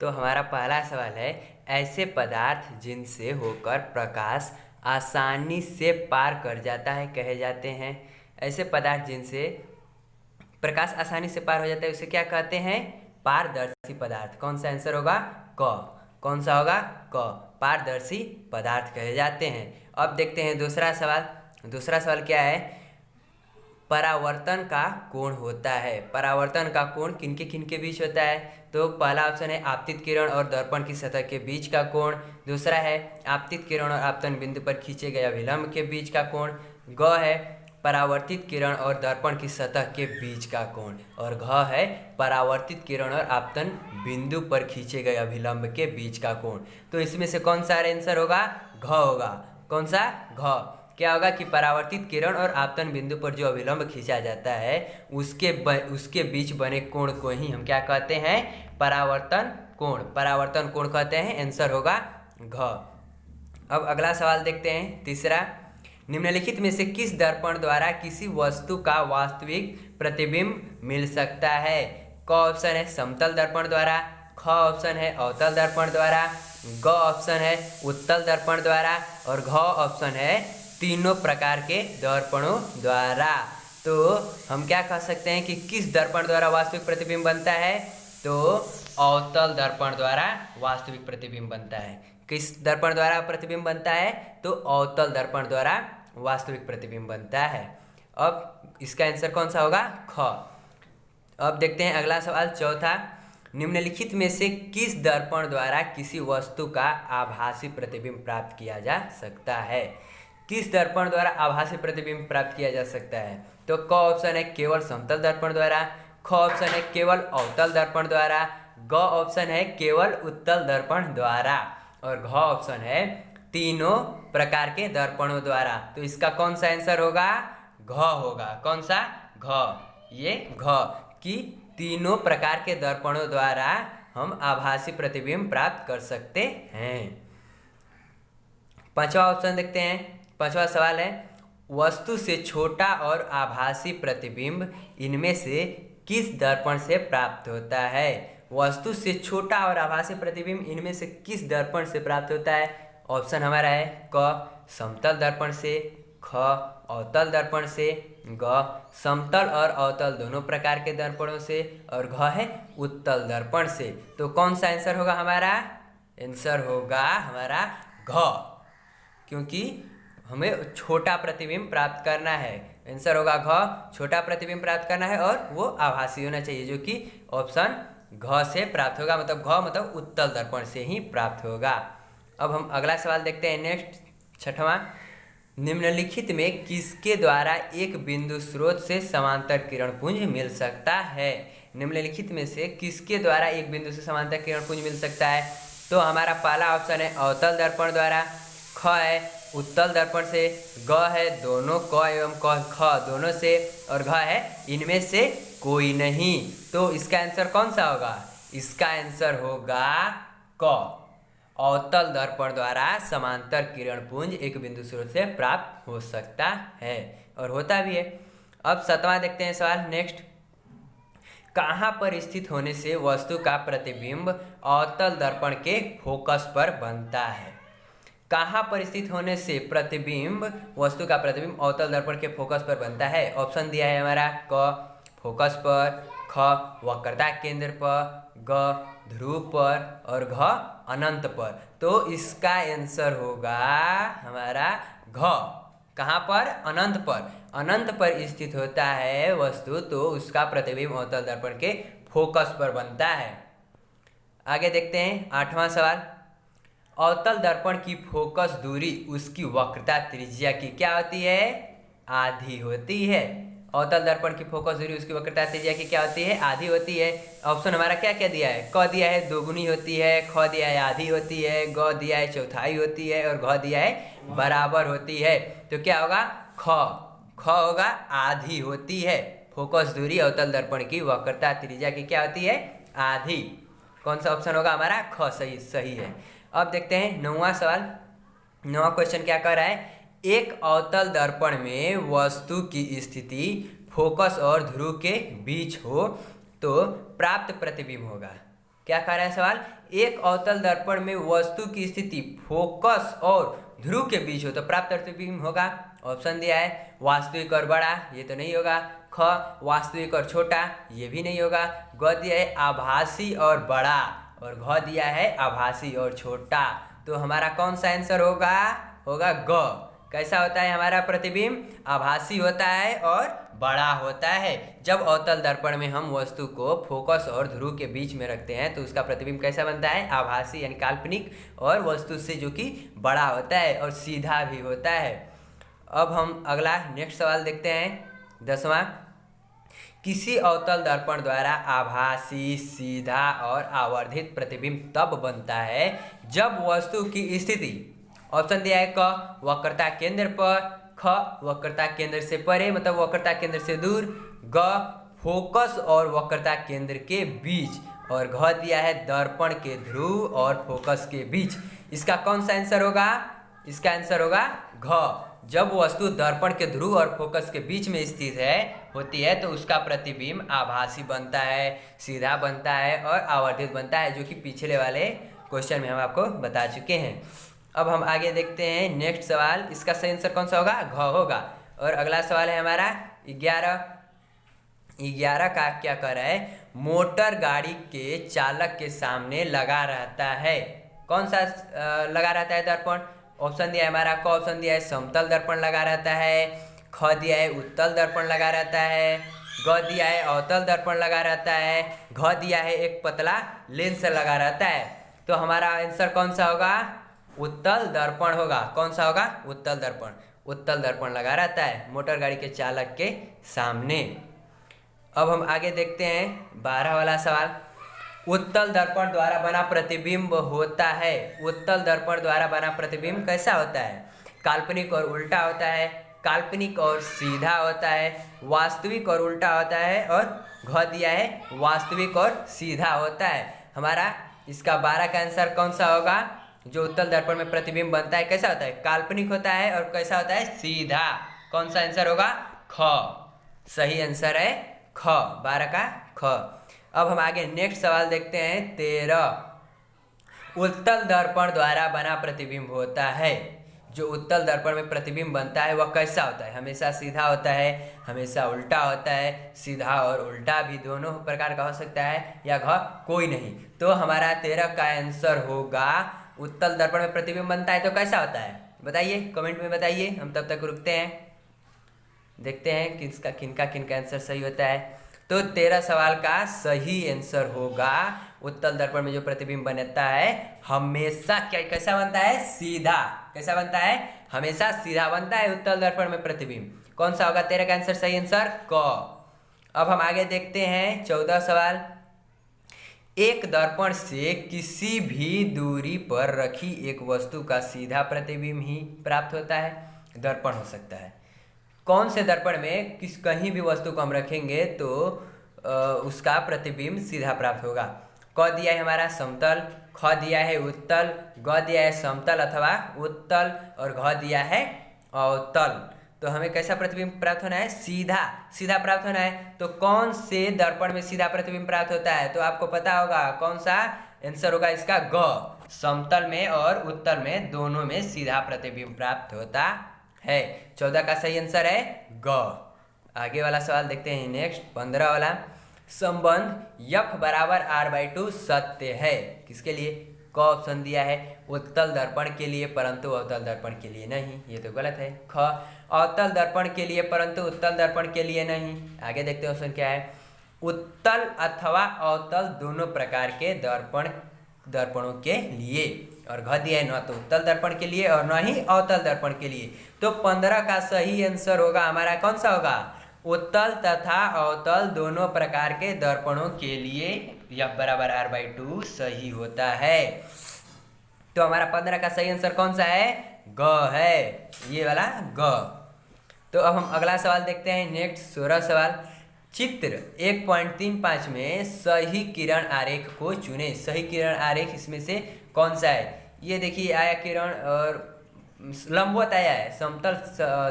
तो हमारा पहला सवाल है, ऐसे पदार्थ जिनसे होकर प्रकाश आसानी से पार कर जाता है कहे जाते हैं। ऐसे पदार्थ जिनसे प्रकाश आसानी से पार हो जाता है उसे क्या कहते हैं? पारदर्शी पदार्थ। कौन सा आंसर होगा? क। कौन सा होगा? क। पारदर्शी पदार्थ कहे जाते हैं। अब देखते हैं दूसरा सवाल। दूसरा सवाल क्या है? परावर्तन का कोण होता है। परावर्तन का कोण किनके किनके बीच होता है? तो पहला ऑप्शन है आपतित किरण और दर्पण की सतह के बीच का कोण। दूसरा है आपतित किरण और आपतन बिंदु पर खींचे गए अभिलंब के बीच का कोण। ग है परावर्तित किरण और दर्पण की सतह के बीच का कोण। और घ है परावर्तित किरण और आपतन बिंदु पर खींचे गए अभिलंब के बीच का कोण। तो इसमें से कौन सा आंसर होगा? घ होगा। कौन सा? घ। क्या होगा कि परावर्तित किरण और आपतन बिंदु पर जो अभिलंब खींचा जाता है उसके बीच बने कोण को ही हम क्या कहते हैं? परावर्तन कोण। परावर्तन कोण कहते हैं। आंसर होगा घ। अब अगला सवाल देखते हैं, तीसरा। निम्नलिखित में से किस दर्पण द्वारा किसी वस्तु का वास्तविक प्रतिबिंब मिल सकता है? क ऑप्शन है समतल दर्पण द्वारा, ख ऑप्शन है अवतल दर्पण द्वारा, ग ऑप्शन है उत्तल दर्पण द्वारा और घ ऑप्शन है तीनों प्रकार के दर्पणों द्वारा। तो हम क्या कह सकते हैं कि किस दर्पण द्वारा वास्तविक प्रतिबिंब बनता है? तो अवतल दर्पण द्वारा वास्तविक प्रतिबिंब बनता है। किस दर्पण द्वारा प्रतिबिंब बनता है? तो अवतल दर्पण द्वारा वास्तविक प्रतिबिंब बनता है। अब इसका आंसर कौन सा होगा? ख। अब देखते हैं अगला सवाल, चौथा। निम्नलिखित में से किस दर्पण द्वारा किसी वस्तु का आभासी प्रतिबिंब प्राप्त किया जा सकता है? किस दर्पण द्वारा आभासी प्रतिबिंब प्राप्त किया जा सकता है? तो क ऑप्शन है केवल समतल दर्पण द्वारा, ख ऑप्शन है केवल अवतल दर्पण द्वारा, ग ऑप्शन है केवल उत्तल दर्पण द्वारा और घ ऑप्शन है तीनों प्रकार के दर्पणों द्वारा। तो इसका कौन सा आंसर होगा? घ होगा। कौन सा? घ। ये घ कि तीनों प्रकार के दर्पणों द्वारा हम आभासी प्रतिबिंब प्राप्त कर सकते हैं। पांचवा ऑप्शन देखते हैं। पांचवा सवाल है, वस्तु से छोटा और आभासी प्रतिबिंब इनमें से किस दर्पण से प्राप्त होता है? वस्तु से छोटा और आभासी प्रतिबिंब इनमें से किस दर्पण से प्राप्त होता है? ऑप्शन हमारा है क समतल दर्पण से, ख अवतल दर्पण से, ग समतल और अवतल दोनों प्रकार के दर्पणों से और घ है उत्तल दर्पण से। तो कौन सा आंसर होगा हमारा? आंसर होगा हमारा घ, क्योंकि हमें छोटा प्रतिबिंब प्राप्त करना है। आंसर होगा घ, छोटा प्रतिबिंब प्राप्त करना है और वो आभासी होना चाहिए, जो कि ऑप्शन घ से प्राप्त होगा। मतलब घ मतलब उत्तल दर्पण से ही प्राप्त होगा। अब हम अगला सवाल देखते हैं, नेक्स्ट, छठवां। निम्नलिखित में किसके द्वारा एक बिंदु स्रोत से समांतर किरण पुंज मिल सकता है? निम्नलिखित में से किसके द्वारा एक बिंदु से समांतर किरण पुंज मिल सकता है? तो हमारा पहला ऑप्शन है अवतल दर्पण द्वारा, ख है उत्तल दर्पण से, ग है दोनों क एवं ख दोनों से और घ है इनमें से कोई नहीं। तो इसका आंसर कौन सा होगा? इसका आंसर होगा क, अवतल दर्पण द्वारा समांतर किरण पुंज एक बिंदु स्रोत से प्राप्त हो सकता है और होता भी है। अब सातवां देखते हैं सवाल, नेक्स्ट। कहाँ पर स्थित होने से वस्तु का प्रतिबिंब अवतल दर्पण के फोकस पर बनता है? कहाँ पर स्थित होने से प्रतिबिंब वस्तु का प्रतिबिंब अवतल दर्पण के फोकस पर बनता है? ऑप्शन दिया है हमारा क फोकस पर, ख वक्रता केंद्र पर, ग ध्रुव पर और घ अनंत पर। तो इसका आंसर होगा हमारा घ। कहाँ पर? अनंत पर। अनंत पर स्थित होता है वस्तु तो उसका प्रतिबिंब अवतल दर्पण के फोकस पर बनता है। आगे देखते हैं, आठवां सवाल। अवतल दर्पण की फोकस दूरी उसकी वक्रता त्रिज्या की क्या होती है? आधी होती है। अवतल दर्पण की फोकस दूरी उसकी वक्रता त्रिज्या की क्या होती है? आधी होती है। ऑप्शन हमारा क्या क्या दिया है? क दिया है दोगुनी होती है, ख दिया है आधी होती है, ग दिया है चौथाई होती है और घ दिया है बराबर होती है। तो क्या होगा? ख होगा आधी होती है। फोकस दूरी अवतल दर्पण की वक्रता त्रिज्या की क्या होती है? आधी। कौन सा ऑप्शन होगा हमारा? ख सही है। अब देखते हैं नौवां सवाल। नौवां क्वेश्चन क्या कह रहा है? एक अवतल दर्पण में वस्तु की स्थिति फोकस और ध्रुव के बीच हो तो प्राप्त प्रतिबिंब होगा। क्या कह रहा है सवाल, एक अवतल दर्पण में वस्तु की स्थिति फोकस और ध्रुव के बीच हो तो प्राप्त प्रतिबिंब होगा। ऑप्शन दिया है वास्तविक और बड़ा, ये तो नहीं होगा। ख वास्तविक और छोटा, ये भी नहीं होगा। ग दिया है आभासी और बड़ा, और घ दिया है आभासी और छोटा। तो हमारा कौन सा आंसर होगा, होगा ग। कैसा होता है हमारा प्रतिबिंब, आभासी होता है और बड़ा होता है। जब अवतल दर्पण में हम वस्तु को फोकस और ध्रुव के बीच में रखते हैं तो उसका प्रतिबिंब कैसा बनता है, आभासी यानी काल्पनिक, और वस्तु से जो कि बड़ा होता है और सीधा भी होता है। अब हम अगला नेक्स्ट सवाल देखते हैं, 10वां। किसी अवतल दर्पण द्वारा आभासी, सीधा और आवर्धित प्रतिबिंब तब बनता है जब वस्तु की स्थिति, ऑप्शन दिया है क वक्रता केंद्र पर, ख वक्रता केंद्र से परे मतलब वक्रता केंद्र से दूर, ग फोकस और वक्रता केंद्र के बीच, और घ दिया है दर्पण के ध्रुव और फोकस के बीच। इसका कौन सा आंसर होगा, इसका आंसर होगा घ। जब वस्तु दर्पण के ध्रुव और फोकस के बीच में स्थित होती है तो उसका प्रतिबिंब आभासी बनता है, सीधा बनता है और आवर्धित बनता है, जो कि पिछले वाले क्वेश्चन में हम आपको बता चुके हैं। अब हम आगे देखते हैं नेक्स्ट सवाल, इसका सही आंसर कौन सा होगा, घ होगा। और अगला सवाल है हमारा 11 का क्या कर रहा है, मोटर गाड़ी के चालक के सामने लगा रहता है, कौन सा लगा रहता है दर्पण। ऑप्शन दिया है हमारा क ऑप्शन दिया है समतल दर्पण लगा रहता है, ख दिया है उत्तल दर्पण लगा रहता है, ग दिया है अवतल दर्पण लगा रहता है, घ दिया है एक पतला लेंस लगा रहता है। तो हमारा आंसर कौन सा होगा, उत्तल दर्पण होगा। कौन सा होगा, उत्तल दर्पण। उत्तल दर्पण लगा रहता है मोटर गाड़ी के चालक के सामने। अब हम आगे देखते हैं 12 वाला सवाल, उत्तल दर्पण द्वारा बना प्रतिबिंब होता है। उत्तल दर्पण द्वारा बना प्रतिबिंब कैसा होता है, काल्पनिक और उल्टा होता है, काल्पनिक और सीधा होता है, वास्तविक और उल्टा होता है, और घ दिया है वास्तविक और सीधा होता है। हमारा इसका 12 का आंसर कौन सा होगा, जो उत्तल दर्पण में प्रतिबिंब बनता है कैसा होता है, काल्पनिक होता है और कैसा होता है, सीधा। कौन सा आंसर होगा, ख। सही आंसर है ख, 12 का ख। अब हम आगे नेक्स्ट सवाल देखते हैं 13। उत्तल दर्पण द्वारा बना प्रतिबिंब होता है। जो उत्तल दर्पण में प्रतिबिंब बनता है वह कैसा होता है, हमेशा सीधा होता है, हमेशा उल्टा होता है, सीधा और उल्टा भी दोनों प्रकार का हो सकता है, या घ कोई नहीं। तो हमारा 13 का आंसर होगा, उत्तल दर्पण में प्रतिबिंब बनता है तो कैसा होता है, बताइए कमेंट में बताइए। हम तब तक रुकते हैं, देखते हैं किनका आंसर सही होता है। तो 13 सवाल का सही आंसर होगा, उत्तल दर्पण में जो प्रतिबिंब बनता है हमेशा कैसा बनता है, सीधा। कैसा बनता है, हमेशा सीधा बनता है उत्तल दर्पण में प्रतिबिंब। कौन सा होगा 13 का आंसर, सही आंसर क। अब हम आगे देखते हैं 14 सवाल, एक दर्पण से किसी भी दूरी पर रखी एक वस्तु का सीधा प्रतिबिंब ही प्राप्त होता है। दर्पण हो सकता है, कौन से दर्पण में कहीं भी वस्तु को हम रखेंगे तो उसका प्रतिबिंब सीधा प्राप्त होगा। क दिया है हमारा समतल, ख दिया है उत्तल, ग दिया है समतल अथवा उत्तल, और घ दिया है अवतल। तो हमें कैसा प्रतिबिंब प्राप्त होना है, सीधा। सीधा प्राप्त होना है तो कौन से दर्पण में सीधा प्रतिबिंब प्राप्त होता है, तो आपको पता होगा कौन सा आंसर होगा इसका, ग। समतल में और उत्तल में दोनों में सीधा प्रतिबिंब प्राप्त होता है। 14 का सही आंसर है ग। आगे वाला सवाल देखते हैं नेक्स्ट 15 वाला, संबंध F बराबर r/2 सत्य है। किसके लिए, क ऑप्शन दिया है उत्तल दर्पण के लिए परंतु अवतल दर्पण के लिए नहीं, ये तो गलत है। ख अवतल दर्पण के लिए परंतु उत्तल दर्पण के लिए नहीं। आगे देखते हैं ऑप्शन क्या है, उत्तल अथवा अवतल दोनों प्रकार के दर्पणों के लिए, और घ दिया है न तो उत्तल दर्पण के लिए और न ही अवतल दर्पण के लिए। तो 15 का सही आंसर होगा हमारा कौन सा होगा, उत्तल तथा अवतल दोनों प्रकार के दर्पणों के लिए F बराबर r/2 सही होता है। तो हमारा 15 का सही आंसर कौन सा है, ग है, ये वाला ग। तो अब हम अगला सवाल देखते हैं नेक्स्ट 16 सवाल, चित्र 1.35 में सही किरण आरेख को चुने। सही किरण आरेख इसमें से कौन सा है, ये देखिए आया किरण और लंबवत आया है, समतल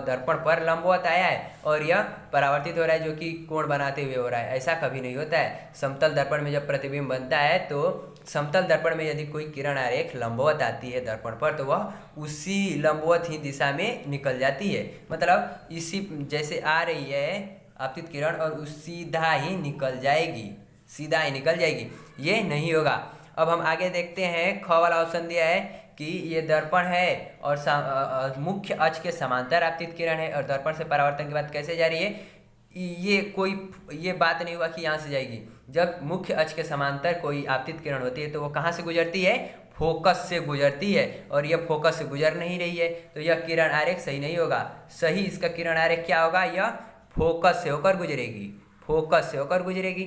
दर्पण पर लंबवत आया है और यह परावर्तित हो रहा है, जो कि कोण बनाते हुए हो रहा है। ऐसा कभी नहीं होता है। समतल दर्पण में जब प्रतिबिंब बनता है तो समतल दर्पण में यदि कोई किरण आरेख लंबवत आती है दर्पण पर तो वह उसी लंबवत ही दिशा में निकल जाती है। मतलब इसी जैसे आ रही है आपतित किरण और उस सीधा ही निकल जाएगी, सीधा ही निकल जाएगी, ये नहीं होगा। अब हम आगे देखते हैं, ख वाला ऑप्शन दिया है कि ये दर्पण है और मुख्य अक्ष के समांतर आपतित किरण है और दर्पण से परावर्तन के बाद कैसे जा रही है। ये बात नहीं हुआ कि यहाँ से जाएगी। जब मुख्य अक्ष के समांतर कोई आपतित किरण होती है तो वो कहाँ से गुजरती है, फोकस से गुजरती है, और यह फोकस से गुजर नहीं रही है तो यह किरण आरेख सही नहीं होगा। सही इसका किरण आरेख क्या होगा, यह फोकस से होकर गुजरेगी, फोकस से होकर गुजरेगी,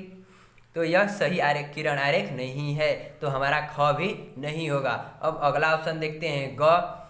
तो यह सही आरेख किरण आरेख नहीं है, तो हमारा ख भी नहीं होगा। अब अगला ऑप्शन देखते हैं, ग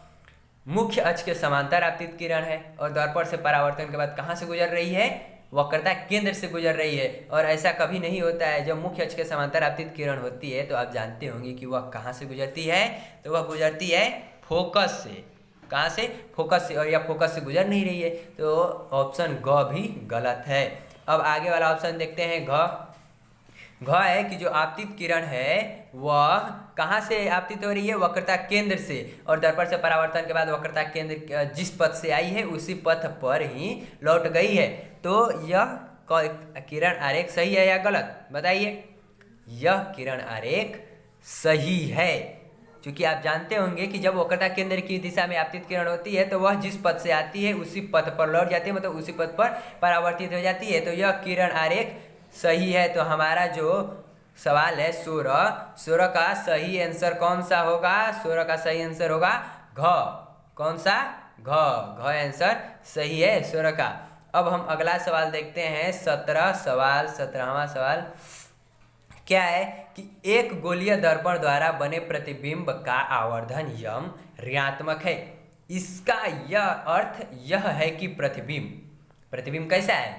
मुख्य अक्ष के समांतर आपतित किरण है और दर्पण से परावर्तन के बाद कहाँ से गुजर रही है, वक्रता केंद्र से गुजर रही है। और ऐसा कभी नहीं होता है। जब मुख्य अक्ष के समांतर आपतित किरण होती है तो आप जानते होंगे कि वह कहाँ से गुजरती है, तो वह गुजरती है फोकस से। कहाँ से, फोकस से, और यह फोकस से गुजर नहीं रही है, तो ऑप्शन ग भी गलत है। अब आगे वाला ऑप्शन देखते हैं, घ है कि जो आपतित किरण है वह कहाँ से आपतित हो रही है, वक्रता केंद्र से, और दर्पण से परावर्तन के बाद वक्रता केंद्र जिस पथ से आई है उसी पथ पर ही लौट गई है। तो यह किरण आरेख सही है या गलत, बताइए। यह किरण आरेख सही है, क्योंकि आप जानते होंगे कि जब वक्रता केंद्र की दिशा में आपतित किरण होती है तो वह जिस पथ से आती है उसी पथ पर लौट जाती है, मतलब उसी पथ पर परावर्तित हो जाती है। तो यह किरण आरेख सही है। तो हमारा जो सवाल है 16 का सही आंसर कौन सा होगा, 16 का सही आंसर होगा घ। कौन सा, घ आंसर सही है 16 का। अब हम अगला सवाल देखते हैं, 17वां सवाल क्या है कि एक गोलीय दर्पण द्वारा बने प्रतिबिंब का आवर्धन यम ऋणात्मक है। इसका यह अर्थ यह है कि प्रतिबिंब कैसा है,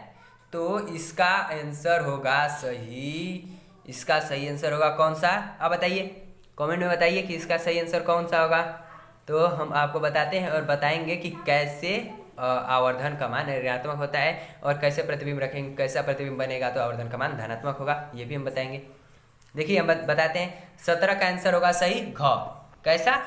तो इसका आंसर होगा सही। इसका सही आंसर होगा कौन सा, आप बताइए, कमेंट में बताइए कि इसका सही आंसर कौन सा होगा। तो हम आपको बताते हैं और बताएंगे कि कैसे आवर्धन का मान ऋणात्मक होता है और कैसे प्रतिबिंब रखेंगे, कैसा प्रतिबिंब बनेगा तो आवर्धन का मान धनात्मक होगा, ये भी हम बताएंगे। देखिए हम बताते हैं, 17 का आंसर होगा सही घ। कैसा,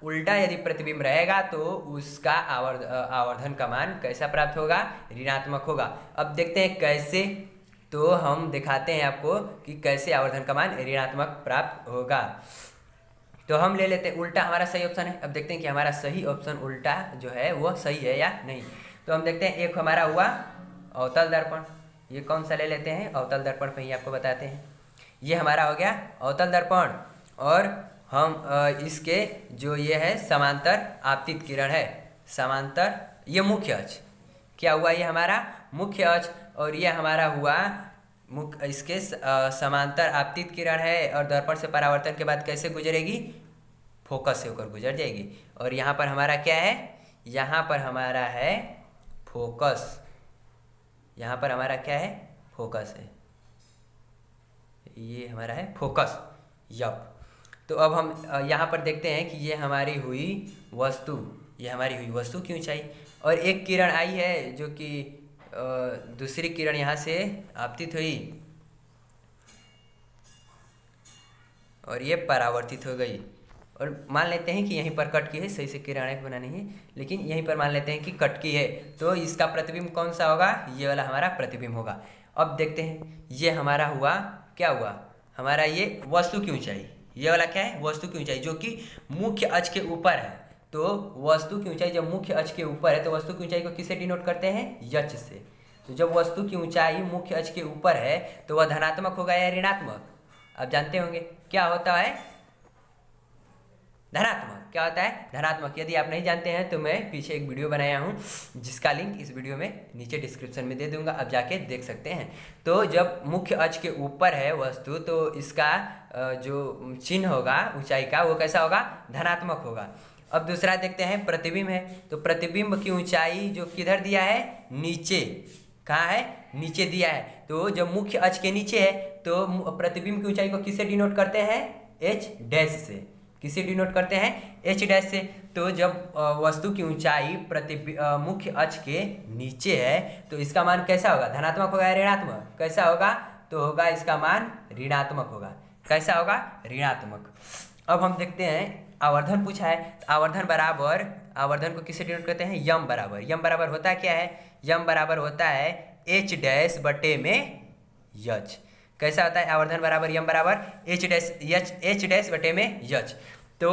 उल्टा यदि प्रतिबिंब रहेगा तो उसका आवर्धन का मान कैसा प्राप्त होगा, ऋणात्मक होगा। अब देखते हैं कैसे, तो हम दिखाते हैं आपको कि कैसे आवर्धन का मान ऋणात्मक प्राप्त होगा। तो हम ले लेते हैं उल्टा, हमारा सही ऑप्शन है। अब देखते हैं कि हमारा सही ऑप्शन उल्टा जो है वो सही है या नहीं। तो हम देखते हैं, एक हमारा हुआ अवतल दर्पण, ये कौन सा ले लेते हैं, अवतल दर्पण पे ही आपको बताते हैं। ये हमारा हो गया अवतल दर्पण, और हम इसके जो ये है समांतर आपतित किरण है, समांतर, ये मुख्य अक्ष क्या हुआ, ये हमारा मुख्य अक्ष, और ये हमारा हुआ इसके समांतर आपतित किरण है और दर्पण से परावर्तन के बाद कैसे गुजरेगी, फोकस से होकर गुजर जाएगी। और यहाँ पर हमारा क्या है, यहाँ पर हमारा है फोकस, यहाँ पर हमारा क्या है, फोकस है, ये हमारा है फोकस, यप। तो अब हम यहाँ पर देखते हैं कि ये हमारी हुई वस्तु, ये हमारी हुई वस्तु की ऊंचाई, और एक किरण आई है जो कि दूसरी किरण यहाँ से आपतित हुई और ये परावर्तित हो गई, और मान लेते हैं कि यहीं पर कट की है, सही से किरण आरेख बनानी है, लेकिन यहीं पर मान लेते हैं कि कट की है, तो इसका प्रतिबिंब कौन सा होगा, ये वाला हमारा प्रतिबिंब होगा। अब देखते हैं, ये हमारा हुआ, क्या हुआ हमारा, ये वस्तु की ऊंचाई, ये वाला क्या है, वस्तु की ऊंचाई, जो कि मुख्य अक्ष के ऊपर है। तो वस्तु की ऊंचाई जब मुख्य अक्ष के ऊपर है तो वस्तु की ऊंचाई को किससे डिनोट करते हैं, यच से। तो जब वस्तु की ऊंचाई मुख्य अक्ष के ऊपर है तो वह धनात्मक होगा या ऋणात्मक, आप जानते होंगे क्या होता है, धनात्मक। क्या होता है, धनात्मक। यदि आप नहीं जानते हैं तो मैं पीछे एक वीडियो बनाया हूँ जिसका लिंक इस वीडियो में नीचे डिस्क्रिप्शन में दे दूंगा, आप जाके देख सकते हैं। तो जब मुख्य अक्ष के ऊपर है वस्तु तो इसका जो चिन्ह होगा ऊंचाई का वो कैसा होगा, धनात्मक होगा। अब दूसरा देखते हैं, प्रतिबिंब है, तो प्रतिबिंब की ऊंचाई जो किधर दिया है, नीचे, कहाँ है, नीचे दिया है। तो जब मुख्य अक्ष के नीचे है तो प्रतिबिंब की ऊंचाई को किससे डिनोट करते हैं, एच डैश से। किससे डिनोट करते हैं? एच डैश से। तो जब वस्तु की ऊंचाई मुख्य अक्ष के नीचे है तो इसका मान कैसा होगा? धनात्मक होगा या ऋणात्मक? कैसा होगा? तो होगा इसका मान ऋणात्मक होगा। कैसा होगा? ऋणात्मक। अब हम देखते हैं आवर्धन पूछा है। आवर्धन बराबर, आवर्धन को किससे डिनोट करते हैं? यम बराबर। यम बराबर होता क्या है? यम बराबर होता है एच डैश बटे में यच। कैसा होता है? आवर्धन बराबर यम बराबर एच डैश बटे में यच। तो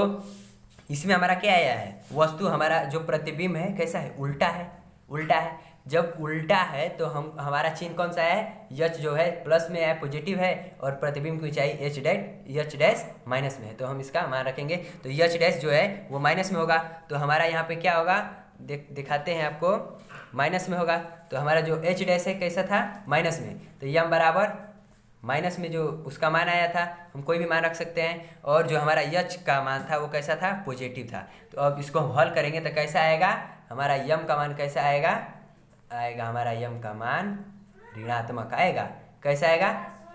इसमें हमारा क्या आया है? वस्तु हमारा जो प्रतिबिंब है कैसा है? उल्टा है। उल्टा है। जब उल्टा है तो हमारा चिन्ह कौन सा है? यच जो है प्लस में है, पॉजिटिव है, और प्रतिबिंब की ऊंचाई एच डैश माइनस में है, तो हम इसका मान रखेंगे। तो एच डैश जो है वो माइनस में होगा, तो हमारा यहाँ पे क्या होगा? दिखाते हैं आपको, माइनस में होगा। तो हमारा जो एच डैश है कैसा था? माइनस में। तो यम बराबर माइनस में जो उसका मान आया था, हम कोई भी मान रख सकते हैं, और जो हमारा यच का मान था वो कैसा था? पॉजिटिव था। तो अब इसको हम हल करेंगे तो कैसा आएगा? हमारा यम का मान कैसा आएगा? हमारा यम का मान ऋणात्मक आएगा। कैसा आएगा?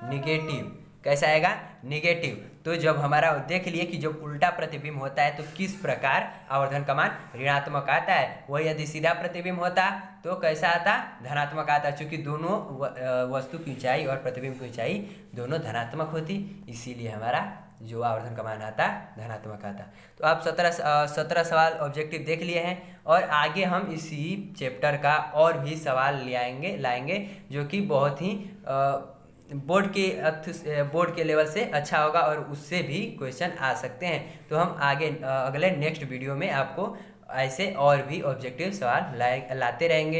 निगेटिव। कैसा आएगा? निगेटिव। तो जब हमारा देख लिए कि जब उल्टा प्रतिबिंब होता है तो किस प्रकार आवर्धन का मान ऋणात्मक आता है। वही यदि सीधा प्रतिबिंब होता तो कैसा आता? धनात्मक आता। चूंकि दोनों वस्तु की ऊंचाई और प्रतिबिंब की ऊंचाई दोनों धनात्मक होती, इसीलिए हमारा जो आवर्धन का मान आता धनात्मक आता। तो आप 17 सवाल ऑब्जेक्टिव देख लिए हैं, और आगे हम इसी चैप्टर का और भी सवाल लाएंगे जो कि बहुत ही बोर्ड के लेवल से अच्छा होगा, और उससे भी क्वेश्चन आ सकते हैं। तो हम आगे अगले नेक्स्ट वीडियो में आपको ऐसे और भी ऑब्जेक्टिव सवाल लाते रहेंगे।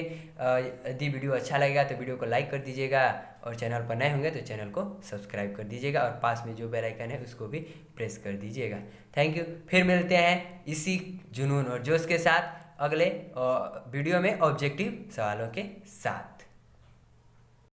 यदि वीडियो अच्छा लगेगा तो वीडियो को लाइक कर दीजिएगा, और चैनल पर नए होंगे तो चैनल को सब्सक्राइब कर दीजिएगा, और पास में जो बेल आइकन है उसको भी प्रेस कर दीजिएगा। Thank you. फिर मिलते हैं इसी जुनून और जोश के साथ अगले वीडियो में ऑब्जेक्टिव सवालों के साथ।